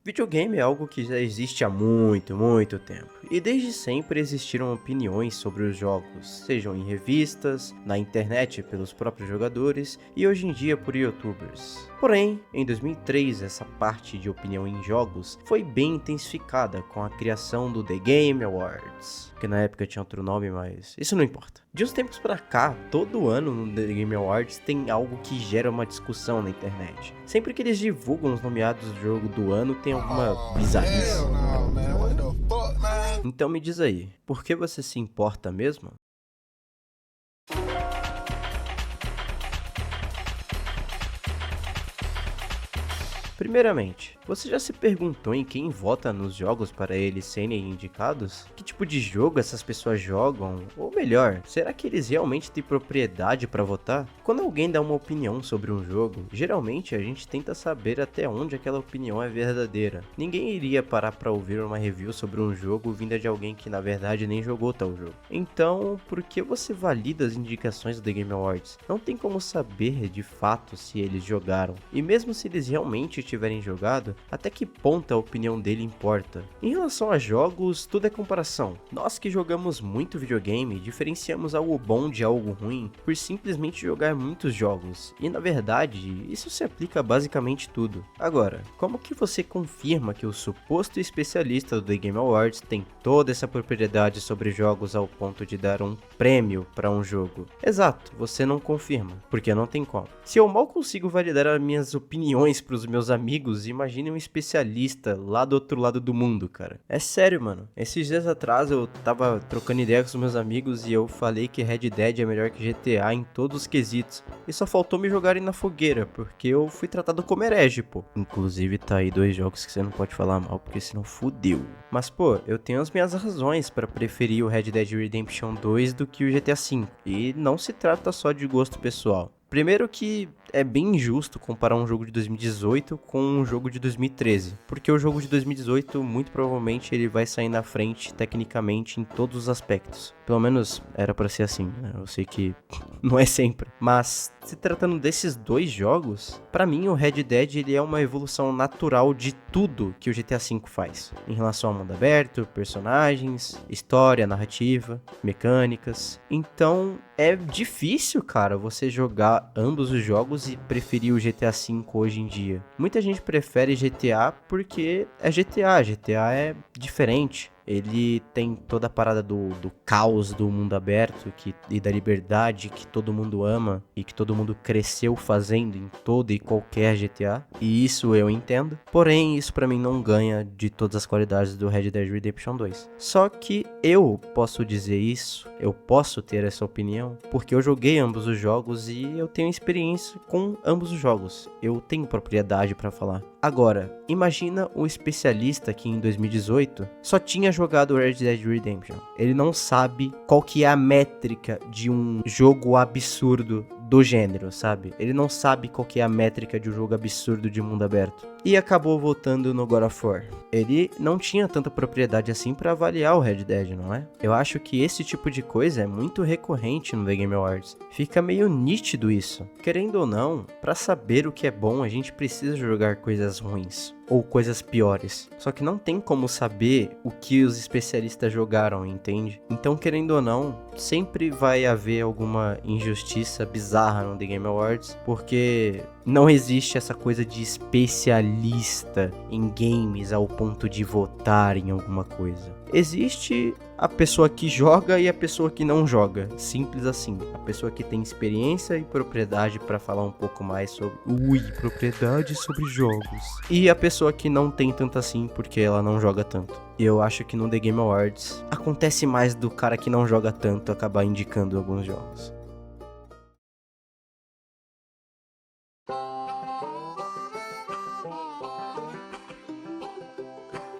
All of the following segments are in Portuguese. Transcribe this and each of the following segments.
Videogame é algo que já existe há muito, muito tempo. E desde sempre existiram opiniões sobre os jogos, sejam em revistas, na internet pelos próprios jogadores e hoje em dia por youtubers. Porém, em 2003, essa parte de opinião em jogos foi bem intensificada com a criação do The Game Awards, que na época tinha outro nome, mas isso não importa. De uns tempos pra cá, todo ano no The Game Awards tem algo que gera uma discussão na internet. Sempre que eles divulgam os nomeados do jogo do ano, tem alguma bizarrice. Então me diz aí, por que você se importa mesmo? Primeiramente, você já se perguntou em quem vota nos jogos para eles serem indicados? Que tipo de jogo essas pessoas jogam? Ou melhor, será que eles realmente têm propriedade para votar? Quando alguém dá uma opinião sobre um jogo, geralmente a gente tenta saber até onde aquela opinião é verdadeira. Ninguém iria parar para ouvir uma review sobre um jogo vinda de alguém que na verdade nem jogou tal jogo. Então, por que você valida as indicações do The Game Awards? Não tem como saber de fato se eles jogaram. E mesmo se eles realmente tiverem jogado, até que ponto a opinião dele importa? Em relação a jogos, tudo é comparação. Nós que jogamos muito videogame, diferenciamos algo bom de algo ruim por simplesmente jogar muitos jogos. E na verdade, isso se aplica a basicamente tudo. Agora, como que você confirma que o suposto especialista do The Game Awards tem toda essa propriedade sobre jogos ao ponto de dar um prêmio para um jogo? Exato, você não confirma, porque não tem como. Se eu mal consigo validar as minhas opiniões para os meus amigos, imagine um especialista lá do outro lado do mundo, cara. É sério, mano. Esses dias atrás eu tava trocando ideia com os meus amigos e eu falei que Red Dead é melhor que GTA em todos os quesitos. E só faltou me jogarem na fogueira, porque eu fui tratado como herege, pô. Inclusive tá aí 2 jogos que você não pode falar mal, porque senão fudeu. Mas pô, eu tenho as minhas razões pra preferir o Red Dead Redemption 2 do que o GTA V. E não se trata só de gosto pessoal. Primeiro que é bem injusto comparar um jogo de 2018 com um jogo de 2013, porque o jogo de 2018 muito provavelmente ele vai sair na frente tecnicamente em todos os aspectos. Pelo menos era pra ser assim, né? Eu sei que não é sempre, mas se tratando desses 2 jogos, pra mim o Red Dead ele é uma evolução natural de tudo que o GTA V faz, em relação ao mundo aberto, personagens, história, narrativa, mecânicas. Então é difícil, cara, você jogar ambos os jogos e preferir o GTA V hoje em dia. Muita gente prefere GTA porque é GTA, GTA é diferente. Ele tem toda a parada do caos do mundo aberto e da liberdade que todo mundo ama e que todo mundo cresceu fazendo em todo e qualquer GTA. E isso eu entendo. Porém, isso pra mim não ganha de todas as qualidades do Red Dead Redemption 2. Só que eu posso dizer isso, eu posso ter essa opinião, porque eu joguei ambos os jogos e eu tenho experiência com ambos os jogos. Eu tenho propriedade pra falar. Agora, imagina o especialista que em 2018 só tinha jogado Red Dead Redemption. Ele não sabe qual que é a métrica de um jogo absurdo do gênero, sabe? Ele não sabe qual que é a métrica de um jogo absurdo de mundo aberto. E acabou votando no God of War. Ele não tinha tanta propriedade assim pra avaliar o Red Dead, não é? Eu acho que esse tipo de coisa é muito recorrente no The Game Awards. Fica meio nítido isso. Querendo ou não, pra saber o que é bom, a gente precisa jogar coisas ruins ou coisas piores. Só que não tem como saber o que os especialistas jogaram, entende? Então, querendo ou não, sempre vai haver alguma injustiça bizarra no The Game Awards, porque não existe essa coisa de especialista em games ao ponto de votar em alguma coisa. Existe a pessoa que joga e a pessoa que não joga. Simples assim. A pessoa que tem experiência e propriedade para falar um pouco mais sobre... propriedade sobre jogos. E a pessoa que não tem tanto assim porque ela não joga tanto. E eu acho que no The Game Awards acontece mais do cara que não joga tanto acabar indicando alguns jogos.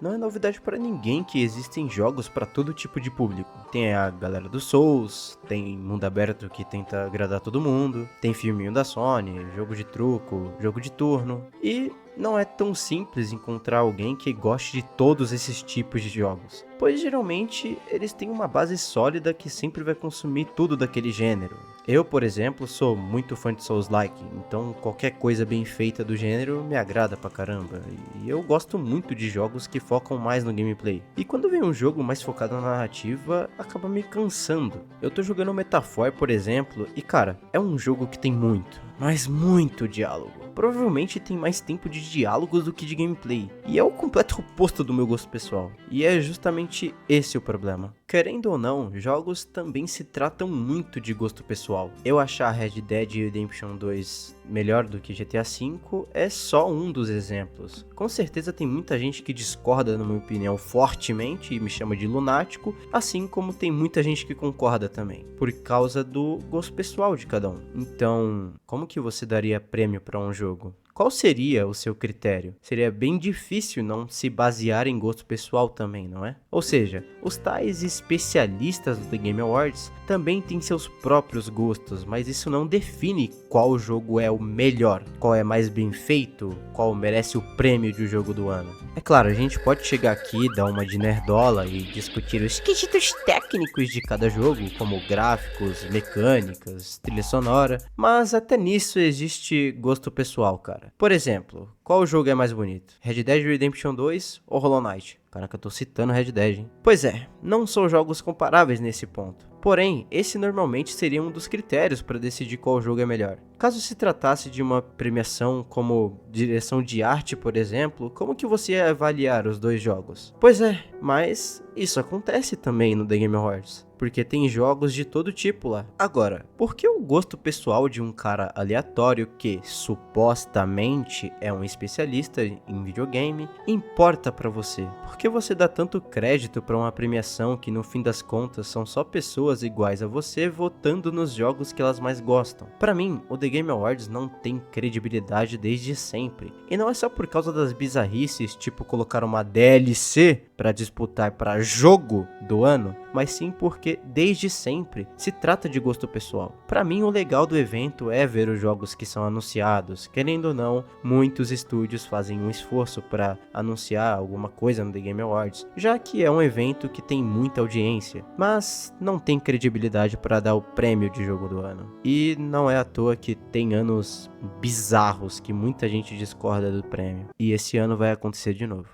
Não é novidade pra ninguém que existem jogos pra todo tipo de público. Tem a galera do Souls, tem mundo aberto que tenta agradar todo mundo, tem filminho da Sony, jogo de truco, jogo de turno. E não é tão simples encontrar alguém que goste de todos esses tipos de jogos. pois geralmente eles têm uma base sólida que sempre vai consumir tudo daquele gênero. Eu, por exemplo, sou muito fã de Souls-like, então qualquer coisa bem feita do gênero me agrada pra caramba, e eu gosto muito de jogos que focam mais no gameplay. E quando vem um jogo mais focado na narrativa, acaba me cansando. Eu tô jogando Metaphor, por exemplo, e cara, é um jogo que tem muito, mas muito diálogo. Provavelmente tem mais tempo de diálogos do que de gameplay, e é o completo oposto do meu gosto pessoal, e é justamente esse o problema. Querendo ou não, jogos também se tratam muito de gosto pessoal. Eu achar Red Dead Redemption 2 melhor do que GTA V é só um dos exemplos. Com certeza tem muita gente que discorda na minha opinião fortemente e me chama de lunático, assim como tem muita gente que concorda também, por causa do gosto pessoal de cada um. Então, como que você daria prêmio para um jogo? Qual seria o seu critério? Seria bem difícil não se basear em gosto pessoal também, não é? Ou seja, os tais especialistas do The Game Awards também têm seus próprios gostos, mas isso não define qual jogo é o melhor, qual é mais bem feito, qual merece o prêmio de jogo do ano. É claro, a gente pode chegar aqui, dar uma de nerdola e discutir os quesitos técnicos de cada jogo, como gráficos, mecânicas, trilha sonora, mas até nisso existe gosto pessoal, cara. Por exemplo, qual jogo é mais bonito? Red Dead Redemption 2 ou Hollow Knight? Caraca, eu tô citando Red Dead, hein? Pois é, não são jogos comparáveis nesse ponto. Porém, esse normalmente seria um dos critérios para decidir qual jogo é melhor. Caso se tratasse de uma premiação como direção de arte, por exemplo, como que você ia avaliar os dois jogos? Pois é, mas isso acontece também no The Game Awards, porque tem jogos de todo tipo lá. Agora, por que o gosto pessoal de um cara aleatório que supostamente é um especialista em videogame importa pra você? Por que você dá tanto crédito pra uma premiação que no fim das contas são só pessoas iguais a você votando nos jogos que elas mais gostam? Pra mim, o The Game Awards não tem credibilidade desde sempre, e não é só por causa das bizarrices, tipo colocar uma DLC pra disputar pra jogo do ano, mas sim porque desde sempre se trata de gosto pessoal. Pra mim, o legal do evento é ver os jogos que são anunciados. Querendo ou não, muitos estúdios fazem um esforço para anunciar alguma coisa no The Game Awards, já que é um evento que tem muita audiência, mas não tem credibilidade para dar o prêmio de jogo do ano. E não é à toa que tem anos bizarros que muita gente discorda do prêmio, e esse ano vai acontecer de novo.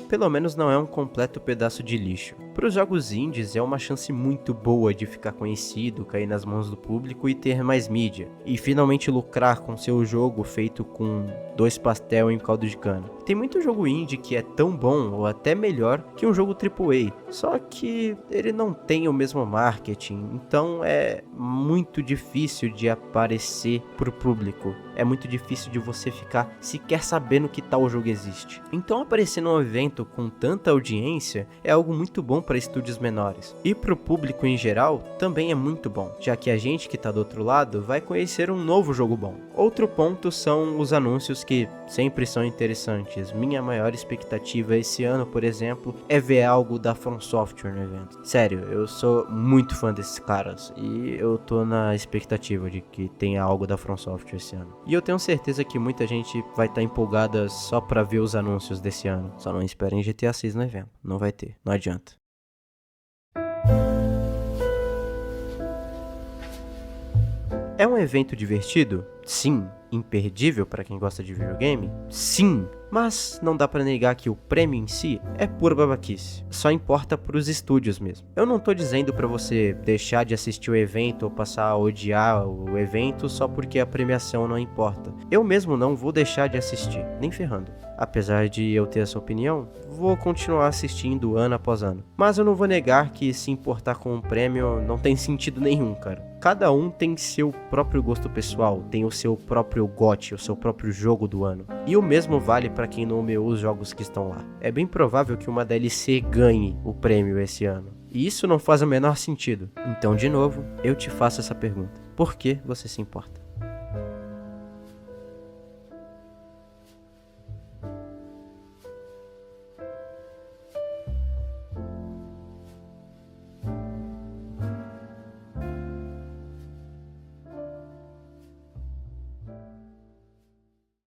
Pelo menos não é um completo pedaço de lixo. Para os jogos indies é uma chance muito boa de ficar conhecido, cair nas mãos do público e ter mais mídia, e finalmente lucrar com seu jogo feito com 2 pastel em caldo de cana. Tem muito jogo indie que é tão bom ou até melhor que um jogo AAA, só que ele não tem o mesmo marketing, então é muito difícil de aparecer pro público. É muito difícil de você ficar sequer sabendo que tal jogo existe. Então aparecer num evento com tanta audiência é algo muito bom para estúdios menores. E pro público em geral também é muito bom, já que a gente que tá do outro lado vai conhecer um novo jogo bom. Outro ponto são os anúncios que sempre são interessantes. Minha maior expectativa esse ano, por exemplo, é ver algo da From Software no evento. Sério, eu sou muito fã desses caras e eu tô na expectativa de que tenha algo da From Software esse ano. E eu tenho certeza que muita gente vai estar empolgada só pra ver os anúncios desse ano. Só não esperem GTA 6 no evento. Não vai ter, não adianta. É um evento divertido? Sim. Imperdível para quem gosta de videogame? Sim. Mas não dá pra negar que o prêmio em si é pura babaquice. Só importa pros estúdios mesmo. Eu não tô dizendo pra você deixar de assistir o evento ou passar a odiar o evento só porque a premiação não importa. Eu mesmo não vou deixar de assistir, nem ferrando. Apesar de eu ter essa opinião, vou continuar assistindo ano após ano. Mas eu não vou negar que se importar com um prêmio não tem sentido nenhum, cara. Cada um tem seu próprio gosto pessoal, tem o seu próprio GOTY, o seu próprio jogo do ano. E o mesmo vale para quem nomeou os jogos que estão lá. É bem provável que uma DLC ganhe o prêmio esse ano. E isso não faz o menor sentido. Então, de novo, eu te faço essa pergunta. Por que você se importa?